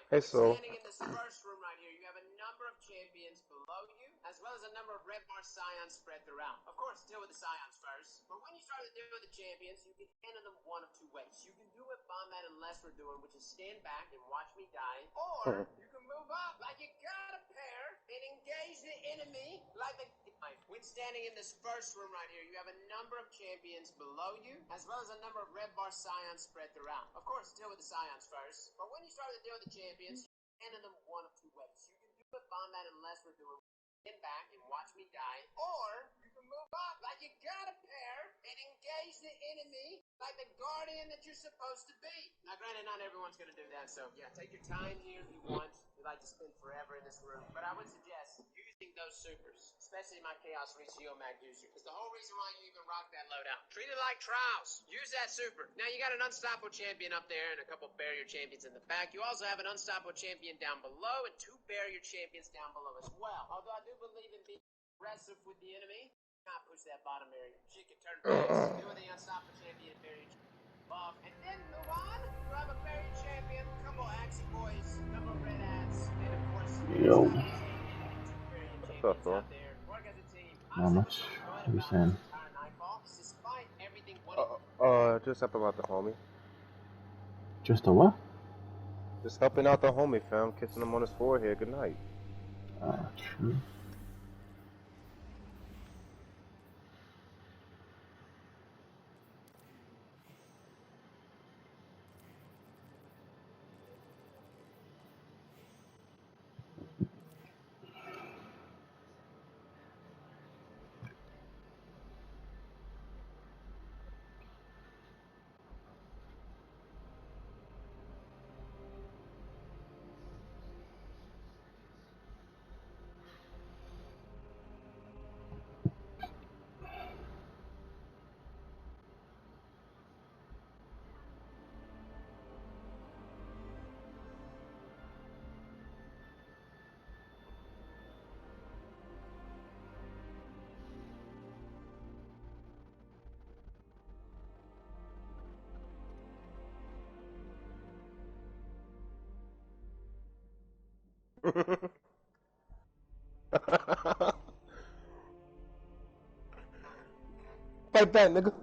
Hey, so. Standing in this first room right here, you have a number of champions below you, as well as a number of red bar scions spread throughout. Of course, deal with the scions first. But when you start to deal with the champions, you can handle them one of two ways. You can do what Bombat and Les were doing, which is stand back and watch me die, or you can move up like you got a pair and engage the enemy like the... When standing in this first room right here, you have a number of champions below you, as well as a number of red bar scions spread throughout. Of course, deal with the scions first. But when you start to deal with the champions, you handle them one of two ways. You can do what Bombat and Les were doing, stand back and watch me die, or you can move up like you got a pair and engage the enemy like the guardian that you're supposed to be. Now, granted, not everyone's going to do that, so yeah, take your time here if you want. We like to spend forever in this room, but I would suggest using those supers, especially my Chaos Reach Mag user. It's the whole reason why you even rock that loadout. Treat it like trials. Use that super. Now, you got an unstoppable champion up there and a couple barrier champions in the back. You also have an unstoppable champion down below and two barrier champions down below as well. Although I do believe in being aggressive with the enemy, not push that bottom area. She can turn base. Do with the unstoppable champion barrier buff, and then move on. Grab a barrier champion, couple Axie boys, couple red ads, and of course, Yo. What's up, bro? work as a team. Not much. What are you saying? Despite everything Just helping out the homie. Just a what? Just helping out the homie, fam. Kissing him on his forehead. Good night. True. Fight back, nigga.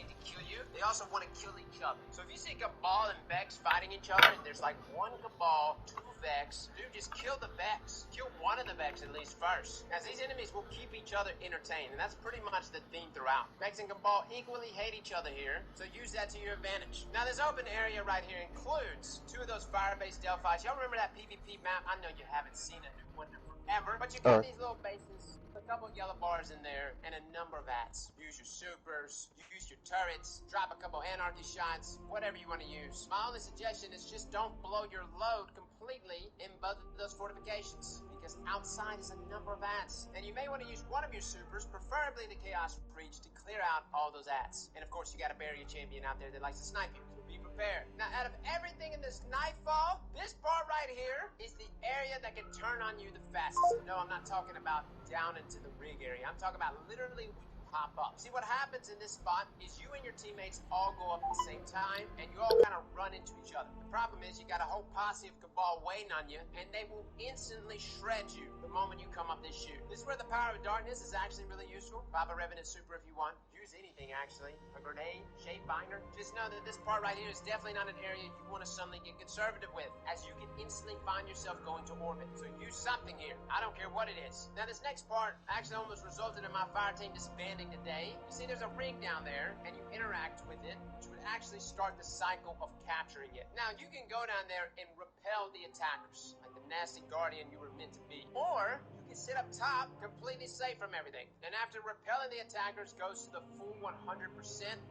to kill you, they also want to kill each other. So if you see Cabal and Vex fighting each other, and there's like one Cabal, two Vex, dude, just kill the Vex. Kill one of the Vex at least first. As these enemies will keep each other entertained, and that's pretty much the theme throughout. Vex and Cabal equally hate each other here, so use that to your advantage. Now this open area right here includes two of those fire-based Delphi's. Y'all remember that PvP map? I know you haven't seen a new one forever, but you got these little bases, a couple yellow bars in there, and a number of hats. Use your supers, use your turrets, drop a couple anarchy shots, whatever you want to use. My only suggestion is just don't blow your load completely in both of those fortifications, because outside is a number of hats. And you may want to use one of your supers, preferably the Chaos Reach, to clear out all those hats. And of course, you got a barrier champion out there that likes to snipe you, so be prepared. Now, out of everything in this Nightfall, this part right here is the area that can turn on you the fastest. No, I'm not talking about down into the rig area. I'm talking about literally when you pop up. See, what happens in this spot is you and your teammates all go up at the same time, and you all kind of run into each other. The problem is you got a whole posse of Cabal waiting on you, and they will instantly shred you the moment you come up this chute. This is where the power of darkness is actually really useful. Pop a Revenant Super if you want. Use anything, actually. A grenade, shape binder. Just know that this part right here is definitely not an area you want to suddenly get conservative with, as you can instantly find yourself going to orbit. So use something here. I don't care what it is. Now, this next part actually almost resulted in my fire team disbanding today. You see, there's a rig down there, and you interact with it, which would actually start the cycle of capturing it. Now, you can go down there and repel the attackers, like the nasty guardian you were meant to be. Or you can sit up top, completely safe from everything. And after repelling the attackers goes to the full 100%,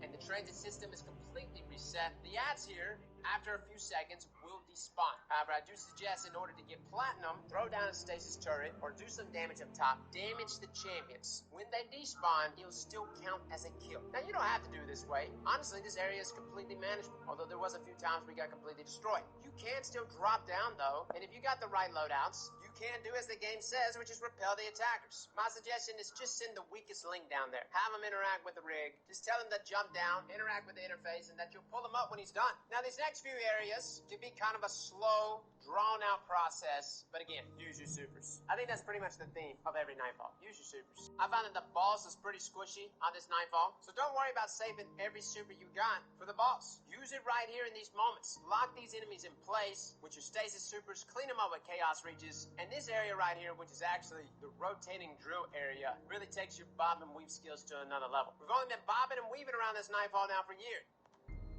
and the transit system is completely reset. The ads here, after a few seconds, will despawn. However, I do suggest in order to get platinum, throw down a stasis turret or do some damage up top, damage the champions. When they despawn, it'll still count as a kill. Now, you don't have to do it this way. Honestly, this area is completely manageable, although there was a few times we got completely destroyed. You can still drop down, though, and if you got the right loadouts, you can do as the game says, which is repel the attackers. My suggestion is just send the weakest link down there. Have him interact with the rig. Just tell him to jump down, interact with the interface, and that you'll pull him up when he's done. Now, these next few areas can be kind of a slow, drawn-out process, but again, use your supers. I think that's pretty much the theme of every Nightfall. Use your supers. I found that the boss is pretty squishy on this Nightfall, so don't worry about saving every super you got for the boss. Use it right here in these moments. Lock these enemies in place with your stasis supers, clean them up with chaos reaches, and this area right here, which is actually the rotating drill area, really takes your bob and weave skills to another level. We've only been bobbing and weaving around this Nightfall now for years.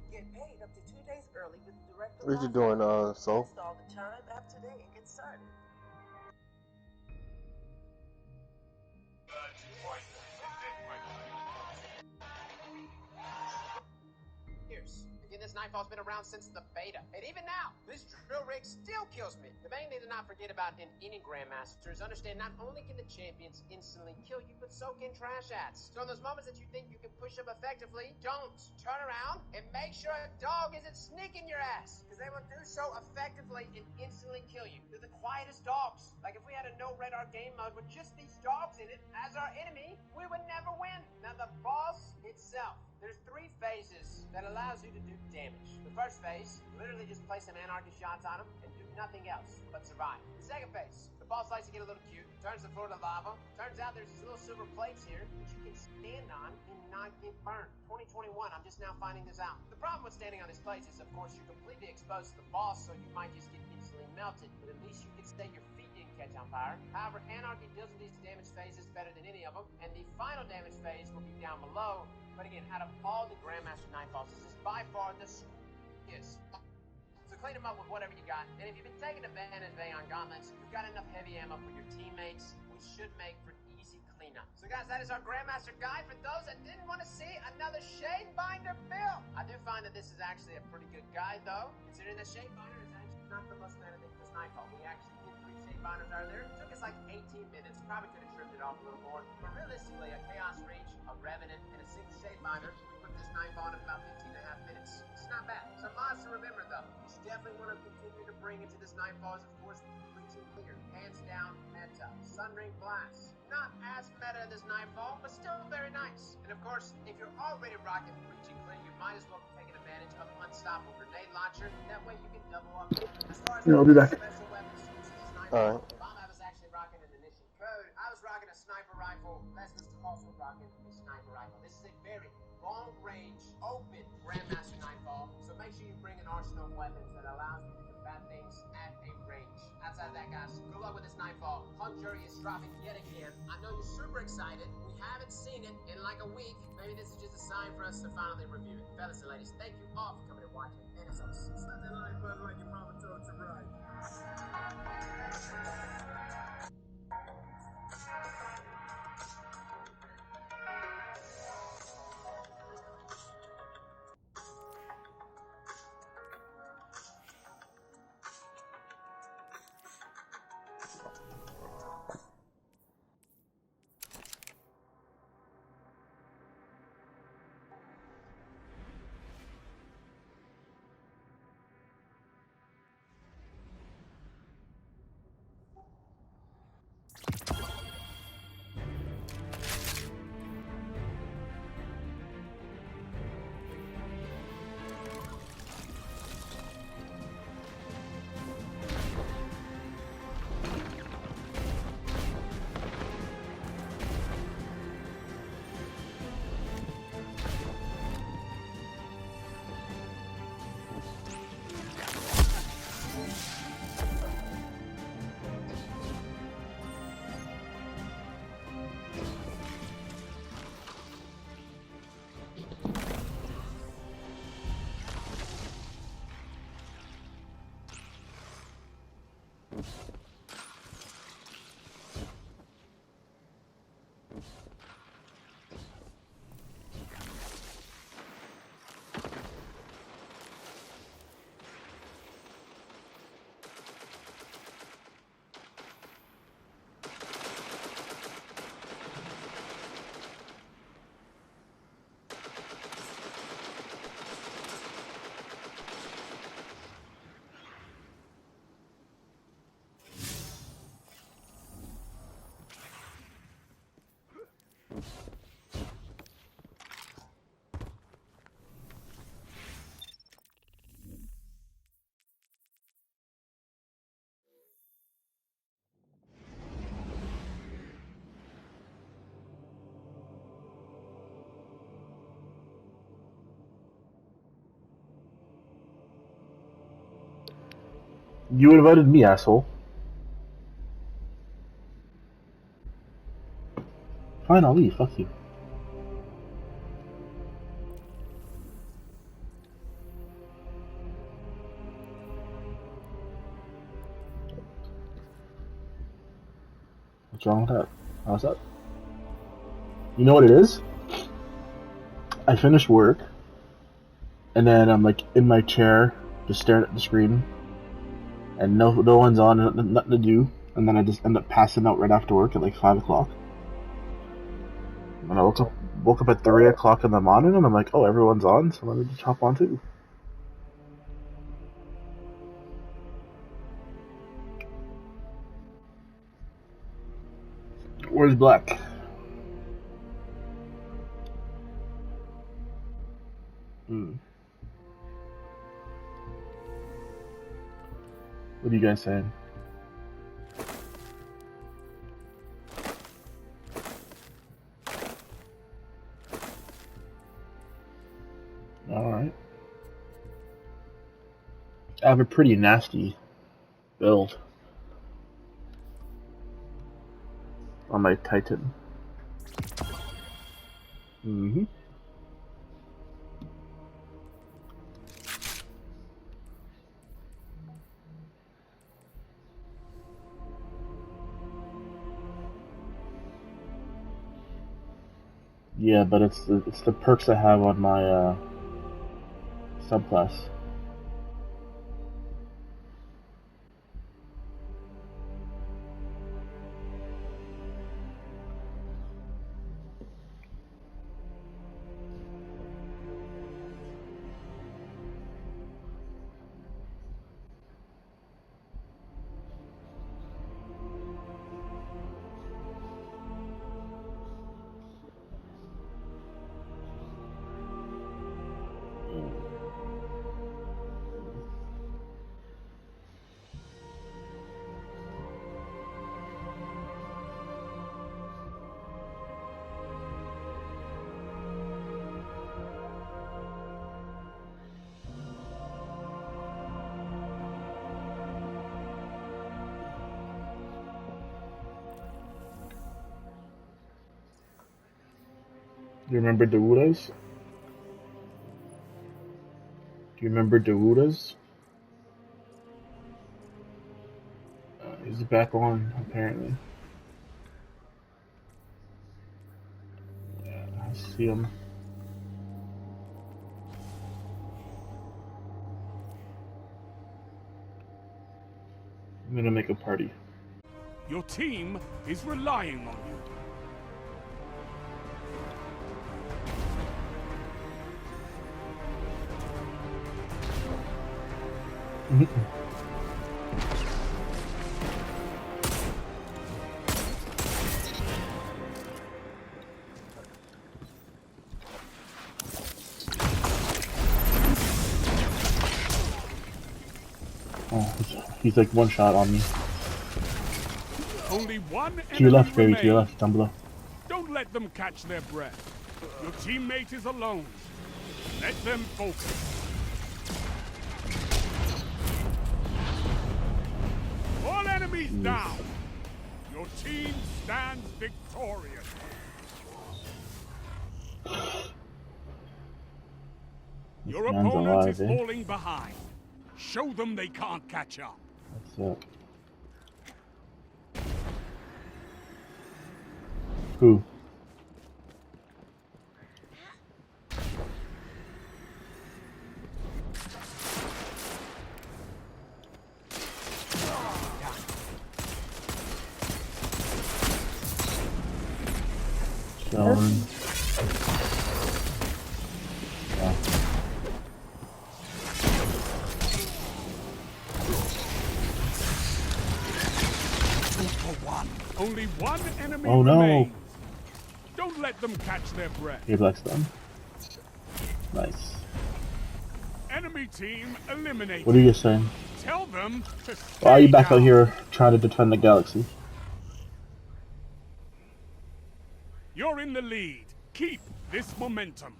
Get paid up to 2 days early with direct What you deposit. doing, Soul? Install the Chime app today and get started. Again, this Nightfall's been around since the beta. And even now, this drill rig still kills me. The main thing to not forget about in any Grandmaster is understand not only can the champions instantly kill you, but so can trash ads. So in those moments that you think you can push them effectively, don't. Turn around and make sure a dog isn't sneaking your ass, because they will do so effectively and instantly kill you. They're the quietest dogs. Like if we had a no red art game mode with just these dogs in it as our enemy, we would never win. Now the boss itself, there's 3 phases that allows you to do damage. The first phase, literally just play some anarchy shots on him and do nothing else but survive. The second phase, the boss likes to get a little cute, turns the floor to lava. Turns out there's these little silver plates here that you can stand on and not get burned. 2021, I'm just now finding this out. The problem with standing on these plates is, of course, you're completely exposed to the boss, so you might just get instantly melted. But at least you can stay your feet didn't catch on fire. However, anarchy deals with these damage phases better than any of them, and the final damage phase will be down below. But again, out of all the Grandmaster Nightfalls, this is by far the squeakiest. So clean them up with whatever you got. And if you've been taking advantage of Aeon Gauntlets, you've got enough heavy ammo for your teammates, which should make for easy cleanup. So guys, that is our Grandmaster guide for those that didn't want to see another Shadebinder build. I do find that this is actually a pretty good guide, though, considering that Shadebinder is actually not the most meta thing this Nightfall. We actually did 3 Shadebinders out of there. It took us like 18 minutes. Probably could have trimmed it off a little more. But realistically, a Chaos Reach, a Revenant, and a single Shadebinder, we put this Nightfall in about 15.5 minutes. It's not bad. Some mods to remember, though. You definitely want to continue to bring into this Nightfall is, of course, Preaching Clear. Hands down, meta. Sunring Blast. Not as meta in this Nightfall, but still very nice. And of course, if you're already rocking Preaching Clear, you might as well be taking advantage of Unstoppable Grenade Launcher. That way you can double up. As far as Yeah, I'll be back. special weapons, use this Nightfall. Alright. Bomb, I was actually rocking an Initial Code. I was rocking a sniper rifle. Leslie's also rocking a sniper rifle. This is a very long-range, open Grandmaster Nightfall, so make sure you bring an arsenal of weapons that allows you to combat things at a range. Outside of that, guys, good luck with this Nightfall. Punk Jury is dropping yet again. I know you're super excited. We haven't seen it in like a week. Maybe this is just a sign for us to finally review it. Fellas and ladies, thank you all for coming and watching. And it's us. Slap that like button like your mama told you right. You invited me, asshole. Fine, I'll leave. Fuck you. What's wrong with that? How's that? You know what it is? I finished work, and then I'm like in my chair, just staring at the screen, and no one's on, nothing to do, and then I just end up passing out right after work at like 5 o'clock. And I woke up at 3 o'clock in the morning, and I'm like, oh, everyone's on, so let me just hop on too. Where's Black? What are you guys saying? Alright. I have a pretty nasty build on my Titan. Mm-hmm. Yeah, but it's the perks I have on my subclass. Do you remember Darudas? Do you remember Darudas? He's back on, apparently. Yeah, I see him. I'm gonna make a party. Your team is relying on you. Oh, he's like one shot on me. Only one To your left, enemy baby, to your remains. left, down below. Don't let them catch their breath. Your teammate is alone. Let them focus. All enemies down. Your team stands victorious. Your man's opponent alive, is eh? falling behind. Show them they can't catch up. That's it. Who? Showing. Yeah. Only one enemy Oh, no. remains. Don't let them catch their breath. Hey, Black's done. Nice. Enemy team eliminated. What are you guys saying? Tell them to Why are you stay back out down. here trying to defend the galaxy? You're in the lead. Keep this momentum.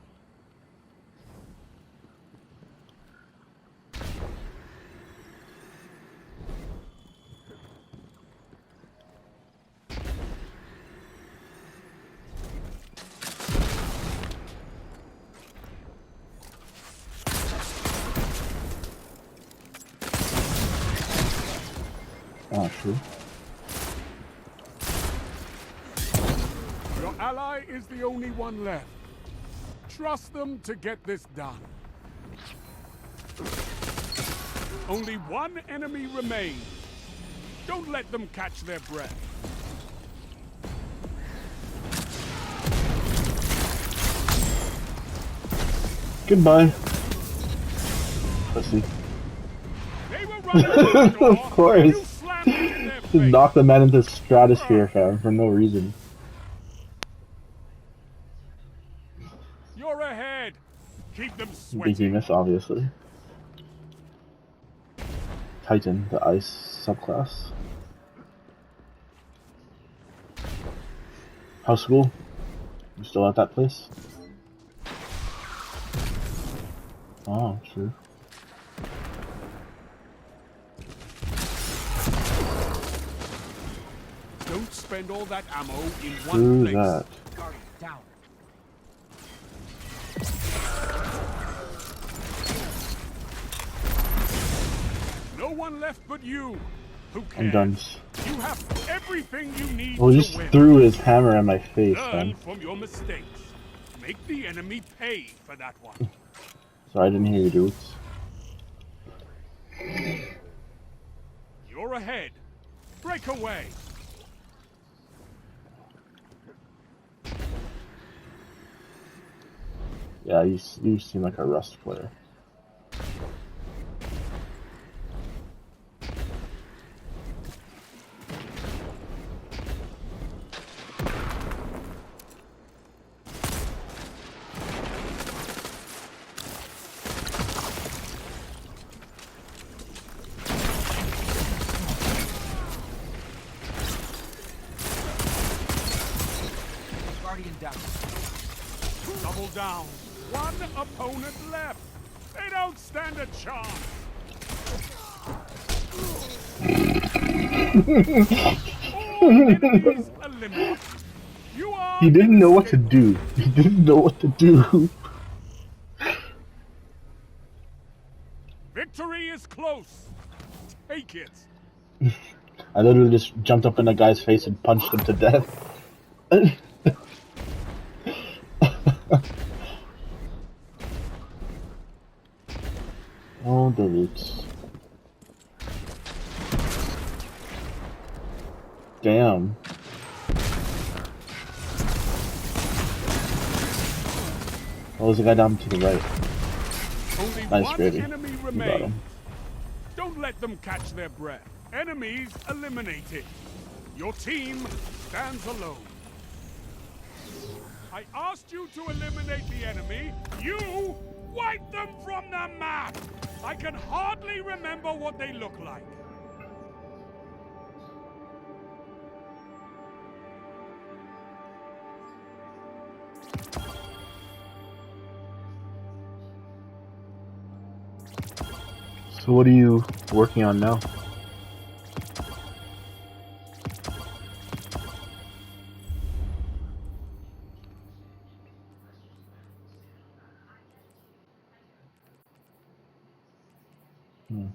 Oh, true. Your ally is the only one left. Trust them to get this done. Only one enemy remains. Don't let them catch their breath. Goodbye. Pussy. They were running for the door, Of course. and you slammed it in their Just face. knock the man into the stratosphere, fam, for no reason. You're ahead. Keep them sweating. Behemoth, obviously. Titan, the ice subclass. House School? You still at that place? Oh, true. Don't spend all that ammo in one True place. that. Guardian down. No one left but you. Who cares? I'm done. You have everything you need Well, he to just win. threw his hammer at my face, Learn man. from your mistakes. Make the enemy pay for that one. So I didn't hear you, dudes. You're ahead. Break away. Yeah, you seem like a Rust player. Guardian down. Double down. One opponent left. They don't stand a chance. All enemies eliminated. You are He didn't know what to inescapable. do. He didn't know what to do. Victory is close. Take it. I literally just jumped up in the guy's face and punched him to death. Oh, the roots. Damn. What was the guy down to the right? Only Nice, one Grady. enemy You got remains. him. Don't let them catch their breath. Enemies eliminated. Your team stands alone. I asked you to eliminate the enemy. You wiped them from the map. I can hardly remember what they look like. So what are you working on now? Hmm.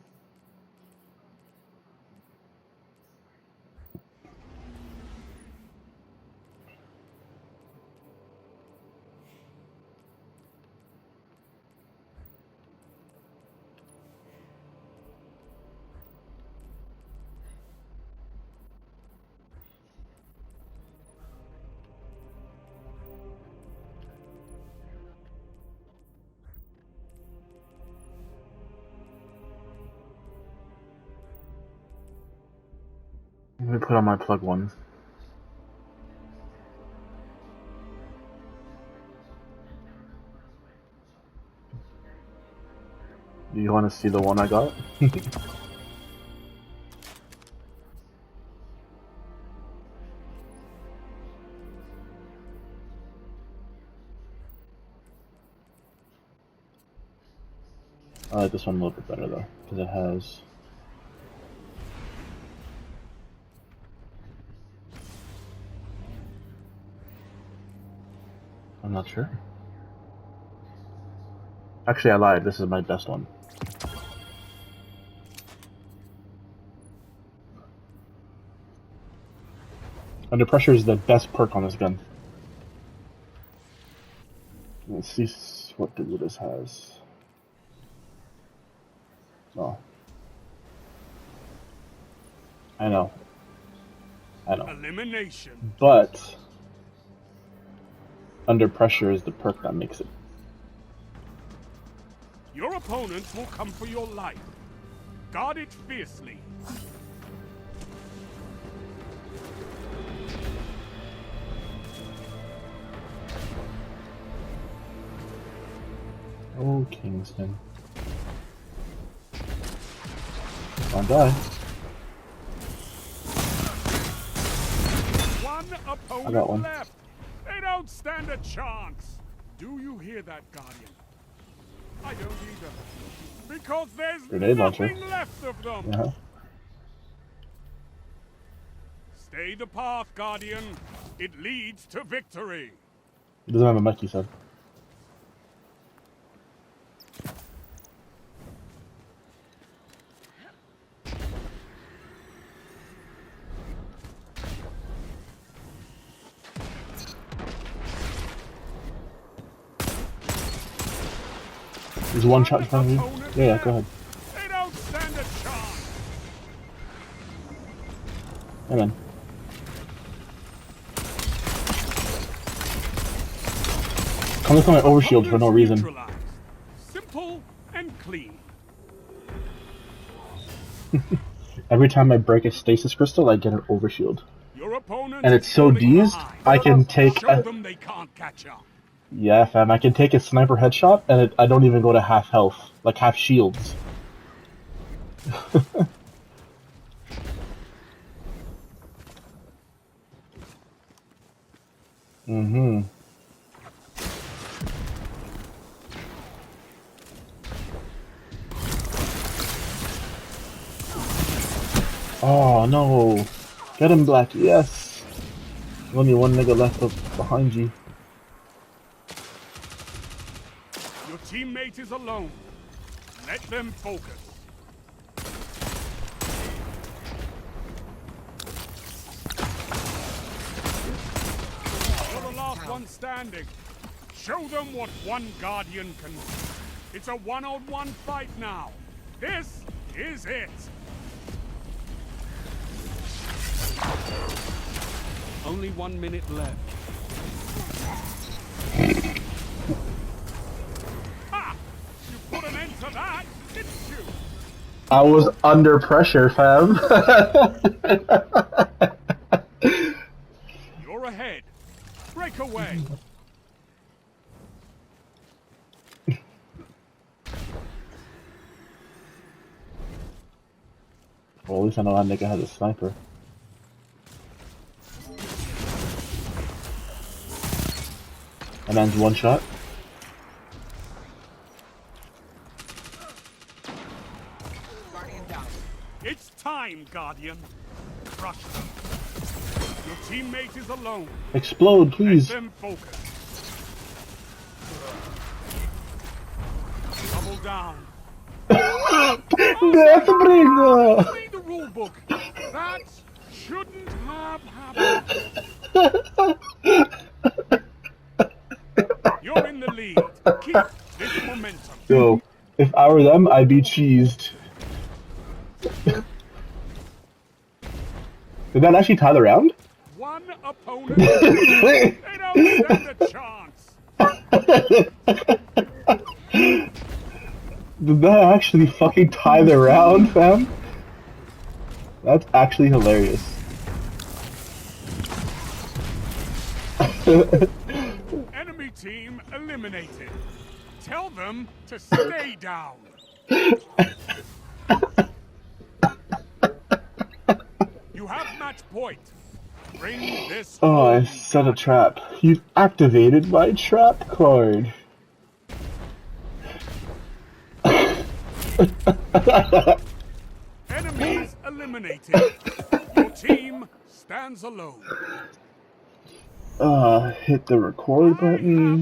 Let me put on my plug one. Do you want to see the one I got? I like this one a little bit better though, because it has. I'm not sure. Actually, I lied. This is my best one. Under Pressure is the best perk on this gun. Let's see what this has. Oh. I know. Elimination. But Under Pressure is the perk that makes it. Your opponents will come for your life. Guard it fiercely. Oh, Kingsman. Don't die. One opponent I got one. left. They don't stand a chance. Do you hear that, Guardian? I don't either. Because there's Grenade nothing launcher. left of them. Yeah. Stay the path, Guardian. It leads to victory. He doesn't have a mech, he said. There's one shot in front of you. Yeah, go ahead. They don't stand a chance. Hey, man. Come look at my overshield for no reason. Neutralized. Simple and clean. Every time I break a stasis crystal, I get an overshield. Your opponents And it's so falling deezed, behind. I can take Show a... them they can't catch up. Yeah, fam, I can take a sniper headshot, and I don't even go to half health. Like, half shields. Mm-hmm. Oh, no. Get him, Black. Yes. Only one nigga left up behind you. Your teammate is alone. Let them focus. You're the last one standing. Show them what one Guardian can do. It's a one-on-one fight now. This is it. Only 1 minute left. Ha! You put an end to that, didn't you? I was under pressure, fam. You're ahead. Break away. Well, at least I know that nigga has a sniper. And then one shot. It's time, Guardian. Crush them. Your teammate is alone. Explode, please. Let them focus. Double down. Death bringer. Read the rule book. That shouldn't have happened. You're in the lead. Keep this momentum. Yo, if I were them, I'd be cheesed. Did that actually tie the round? One opponent. They don't stand a chance. Did that actually fucking tie the round, fam? That's actually hilarious. Enemy team eliminated. Tell them to stay down. You have match point. Bring this Oh, I home. set a trap. You've activated my trap card. Enemies eliminated. Your team stands alone. Hit the record button.